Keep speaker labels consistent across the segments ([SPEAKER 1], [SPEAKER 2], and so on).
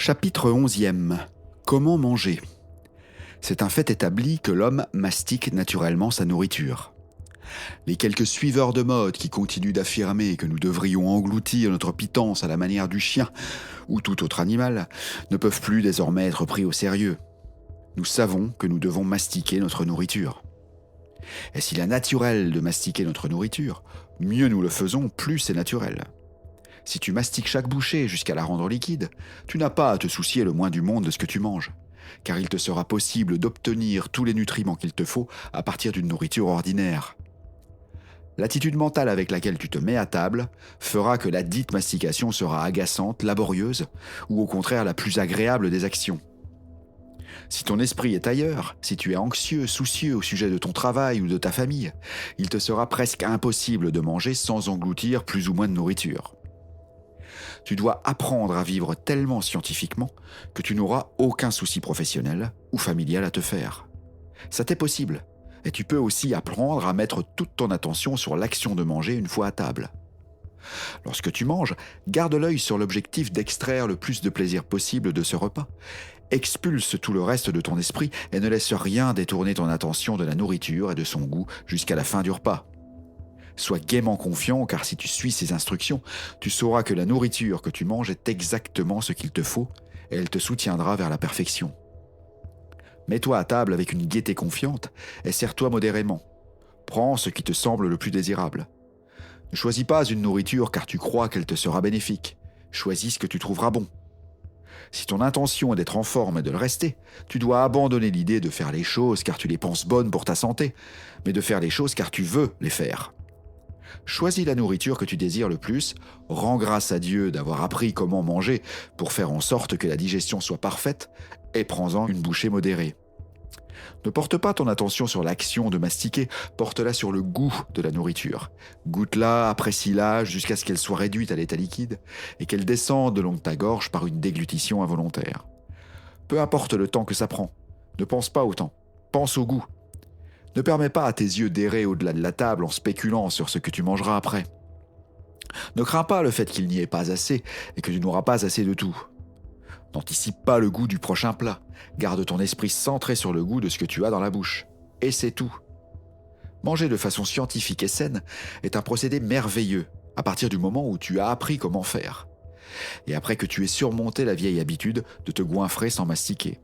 [SPEAKER 1] Chapitre 11e. Comment manger? C'est un fait établi que l'homme mastique naturellement sa nourriture. Les quelques suiveurs de mode qui continuent d'affirmer que nous devrions engloutir notre pitance à la manière du chien ou tout autre animal ne peuvent plus désormais être pris au sérieux. Nous savons que nous devons mastiquer notre nourriture. Et s'il est naturel de mastiquer notre nourriture, mieux nous le faisons, plus c'est naturel. Si tu mastiques chaque bouchée jusqu'à la rendre liquide, tu n'as pas à te soucier le moins du monde de ce que tu manges, car il te sera possible d'obtenir tous les nutriments qu'il te faut à partir d'une nourriture ordinaire. L'attitude mentale avec laquelle tu te mets à table fera que la dite mastication sera agaçante, laborieuse, ou au contraire la plus agréable des actions. Si ton esprit est ailleurs, si tu es anxieux, soucieux au sujet de ton travail ou de ta famille, il te sera presque impossible de manger sans engloutir plus ou moins de nourriture. Tu dois apprendre à vivre tellement scientifiquement que tu n'auras aucun souci professionnel ou familial à te faire. Ça t'est possible, et tu peux aussi apprendre à mettre toute ton attention sur l'action de manger une fois à table. Lorsque tu manges, garde l'œil sur l'objectif d'extraire le plus de plaisir possible de ce repas. Expulse tout le reste de ton esprit et ne laisse rien détourner ton attention de la nourriture et de son goût jusqu'à la fin du repas. Sois gaiement confiant, car si tu suis ces instructions, tu sauras que la nourriture que tu manges est exactement ce qu'il te faut et elle te soutiendra vers la perfection. Mets-toi à table avec une gaieté confiante et sers-toi modérément. Prends ce qui te semble le plus désirable. Ne choisis pas une nourriture car tu crois qu'elle te sera bénéfique. Choisis ce que tu trouveras bon. Si ton intention est d'être en forme et de le rester, tu dois abandonner l'idée de faire les choses car tu les penses bonnes pour ta santé, mais de faire les choses car tu veux les faire. Choisis la nourriture que tu désires le plus, rends grâce à Dieu d'avoir appris comment manger pour faire en sorte que la digestion soit parfaite et prends-en une bouchée modérée. Ne porte pas ton attention sur l'action de mastiquer, porte-la sur le goût de la nourriture. Goûte-la, apprécie-la jusqu'à ce qu'elle soit réduite à l'état liquide et qu'elle descende le long de ta gorge par une déglutition involontaire. Peu importe le temps que ça prend, ne pense pas au temps, pense au goût. Ne permets pas à tes yeux d'errer au-delà de la table en spéculant sur ce que tu mangeras après. Ne crains pas le fait qu'il n'y ait pas assez et que tu n'auras pas assez de tout. N'anticipe pas le goût du prochain plat. Garde ton esprit centré sur le goût de ce que tu as dans la bouche. Et c'est tout. Manger de façon scientifique et saine est un procédé merveilleux à partir du moment où tu as appris comment faire. Et après que tu aies surmonté la vieille habitude de te goinfrer sans mastiquer.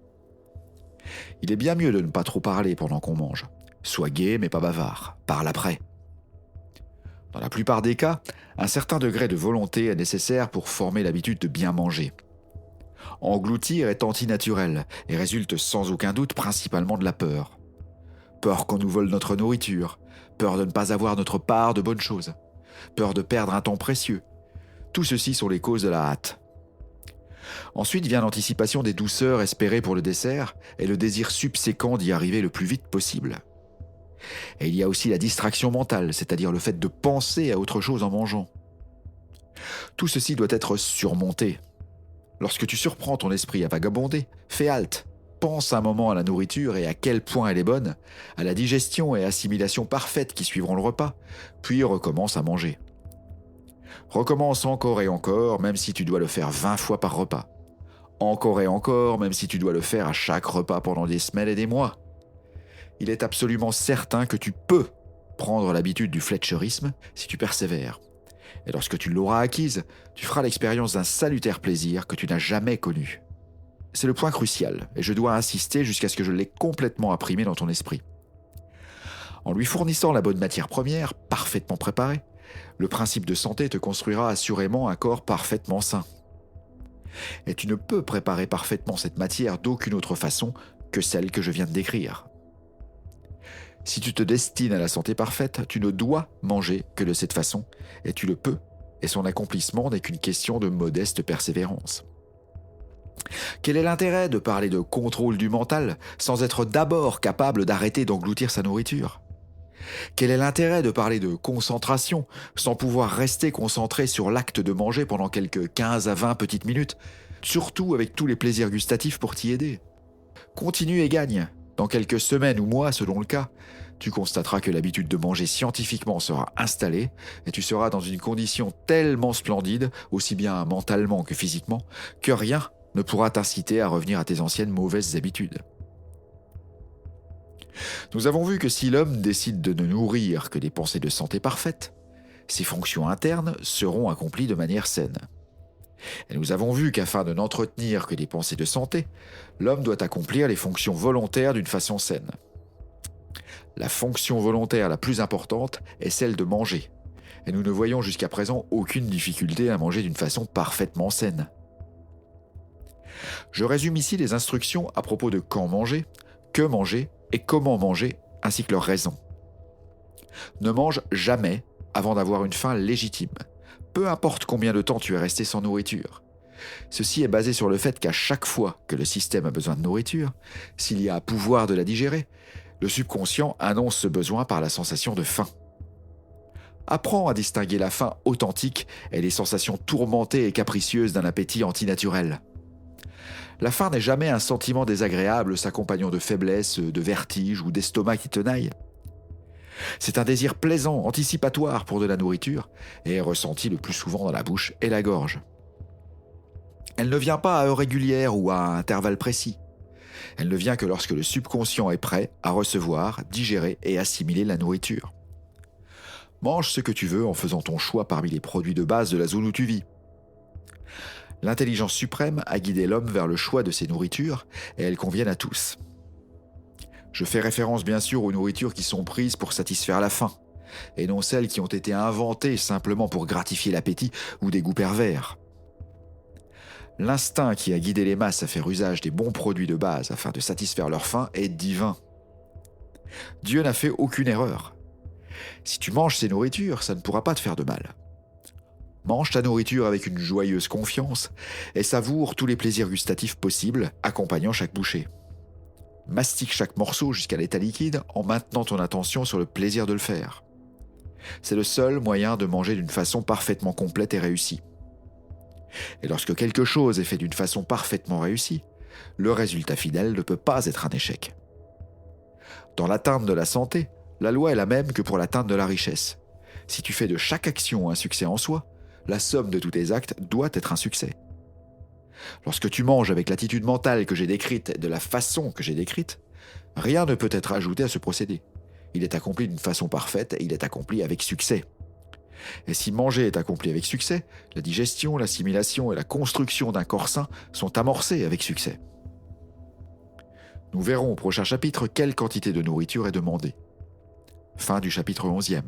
[SPEAKER 1] Il est bien mieux de ne pas trop parler pendant qu'on mange. Sois gai mais pas bavard. Parle après. Dans la plupart des cas, un certain degré de volonté est nécessaire pour former l'habitude de bien manger. Engloutir est antinaturel et résulte sans aucun doute principalement de la peur. Peur qu'on nous vole notre nourriture, peur de ne pas avoir notre part de bonnes choses, peur de perdre un temps précieux. Tout ceci sont les causes de la hâte. Ensuite vient l'anticipation des douceurs espérées pour le dessert et le désir subséquent d'y arriver le plus vite possible. Et il y a aussi la distraction mentale, c'est-à-dire le fait de penser à autre chose en mangeant. Tout ceci doit être surmonté. Lorsque tu surprends ton esprit à vagabonder, fais halte. Pense un moment à la nourriture et à quel point elle est bonne, à la digestion et assimilation parfaite qui suivront le repas, puis recommence à manger. Recommence encore et encore, même si tu dois le faire 20 fois par repas. Encore et encore, même si tu dois le faire à chaque repas pendant des semaines et des mois. Il est absolument certain que tu peux prendre l'habitude du fletcherisme si tu persévères. Et lorsque tu l'auras acquise, tu feras l'expérience d'un salutaire plaisir que tu n'as jamais connu. C'est le point crucial, et je dois insister jusqu'à ce que je l'ai complètement imprimé dans ton esprit. En lui fournissant la bonne matière première, parfaitement préparée, le principe de santé te construira assurément un corps parfaitement sain. Et tu ne peux préparer parfaitement cette matière d'aucune autre façon que celle que je viens de décrire. Si tu te destines à la santé parfaite, tu ne dois manger que de cette façon, et tu le peux, et son accomplissement n'est qu'une question de modeste persévérance. Quel est l'intérêt de parler de contrôle du mental sans être d'abord capable d'arrêter d'engloutir sa nourriture ? Quel est l'intérêt de parler de concentration sans pouvoir rester concentré sur l'acte de manger pendant quelques 15 à 20 petites minutes, surtout avec tous les plaisirs gustatifs pour t'y aider ? Continue et gagne. Dans quelques semaines ou mois, selon le cas, tu constateras que l'habitude de manger scientifiquement sera installée et tu seras dans une condition tellement splendide, aussi bien mentalement que physiquement, que rien ne pourra t'inciter à revenir à tes anciennes mauvaises habitudes. Nous avons vu que si l'homme décide de ne nourrir que des pensées de santé parfaite, ses fonctions internes seront accomplies de manière saine. Et nous avons vu qu'afin de n'entretenir que des pensées de santé, l'homme doit accomplir les fonctions volontaires d'une façon saine. La fonction volontaire la plus importante est celle de manger, et nous ne voyons jusqu'à présent aucune difficulté à manger d'une façon parfaitement saine. Je résume ici les instructions à propos de quand manger, que manger et comment manger, ainsi que leurs raisons. Ne mange jamais avant d'avoir une faim légitime, peu importe combien de temps tu es resté sans nourriture. Ceci est basé sur le fait qu'à chaque fois que le système a besoin de nourriture, s'il y a à pouvoir de la digérer, le subconscient annonce ce besoin par la sensation de faim. Apprends à distinguer la faim authentique et les sensations tourmentées et capricieuses d'un appétit antinaturel. La faim n'est jamais un sentiment désagréable s'accompagnant de faiblesse, de vertige ou d'estomac qui tenaille. C'est un désir plaisant, anticipatoire pour de la nourriture et est ressenti le plus souvent dans la bouche et la gorge. Elle ne vient pas à heure régulière ou à intervalles précis. Elle ne vient que lorsque le subconscient est prêt à recevoir, digérer et assimiler la nourriture. Mange ce que tu veux en faisant ton choix parmi les produits de base de la zone où tu vis. L'intelligence suprême a guidé l'homme vers le choix de ses nourritures et elles conviennent à tous. Je fais référence bien sûr aux nourritures qui sont prises pour satisfaire la faim, et non celles qui ont été inventées simplement pour gratifier l'appétit ou des goûts pervers. L'instinct qui a guidé les masses à faire usage des bons produits de base afin de satisfaire leur faim est divin. Dieu n'a fait aucune erreur. Si tu manges ces nourritures, ça ne pourra pas te faire de mal. Mange ta nourriture avec une joyeuse confiance et savoure tous les plaisirs gustatifs possibles, accompagnant chaque bouchée. Mastique chaque morceau jusqu'à l'état liquide en maintenant ton attention sur le plaisir de le faire. C'est le seul moyen de manger d'une façon parfaitement complète et réussie. Et lorsque quelque chose est fait d'une façon parfaitement réussie, le résultat final ne peut pas être un échec. Dans l'atteinte de la santé, la loi est la même que pour l'atteinte de la richesse. Si tu fais de chaque action un succès en soi, la somme de tous tes actes doit être un succès. Lorsque tu manges avec l'attitude mentale que j'ai décrite, de la façon que j'ai décrite, rien ne peut être ajouté à ce procédé. Il est accompli d'une façon parfaite et il est accompli avec succès. Et si manger est accompli avec succès, la digestion, l'assimilation et la construction d'un corps sain sont amorcées avec succès. Nous verrons au prochain chapitre quelle quantité de nourriture est demandée. Fin du chapitre 11e.